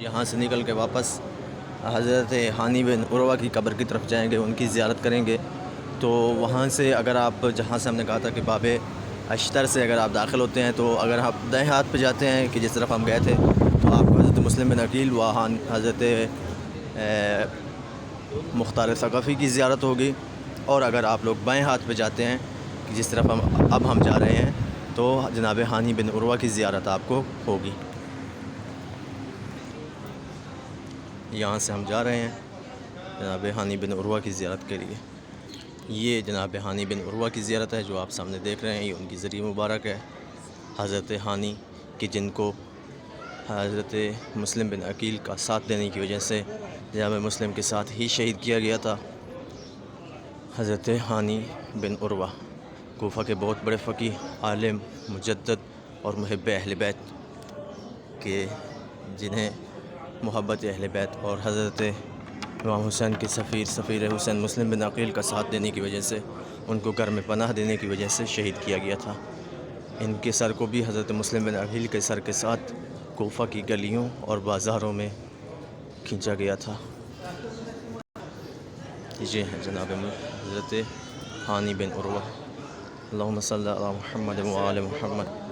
यहाँ से निकल के वापस हज़रत हानी बिन उरवा की कब्र की तरफ जाएंगे, उनकी ज़ियारत करेंगे। तो वहाँ से अगर आप, जहाँ से हमने कहा था कि बाबे अश्तर से अगर आप दाखिल होते हैं, तो अगर आप दाएं हाथ पे जाते हैं कि जिस तरफ हम गए थे, तो आपको हज़रत मुस्लिम बिन अकील व हज़रत मुख्तार सक़फ़ी की ज़ियारत होगी। और अगर आप लोग बाएं हाथ पे जाते हैं कि जिस तरफ हम जा रहे हैं, तो जनाब हानी बिन उरवा की ज़ियारत आपको होगी। यहाँ से हम जा रहे हैं जनाब हानी बिन उरवा की ज़ियारत के लिए। ये जनाब हानी बिन उरवा की ज़ियारत है जो आप सामने देख रहे हैं। ये उनकी ज़रिए मुबारक है हज़रत हानी कि जिनको हज़रत मुस्लिम बिन अकील का साथ देने की वजह से जनाब मुस्लिम के साथ ही शहीद किया गया था। हज़रत हानी बिन उरवा कूफा के बहुत बड़े फ़कीह, आलिम, मुजद्दिद और मुहिब्ब अहले बैत के, जिन्हें मोहब्बत अहले बैत और हज़रत इमाम हुसैन के सफ़ीर हुसैन मुस्लिम बिन अकील का साथ देने की वजह से, उनको घर में पनाह देने की वजह से शहीद किया गया था। इनके सर को भी हज़रत मुस्लिम बिन अकील के सर के साथ कूफा की गलियों और बाज़ारों में खींचा गया था। ये है जनाब हज़रत हानी बिन उरवा। अल्लाहुम्मा सल्ली अला मुहम्मद व आले मुहम्मद।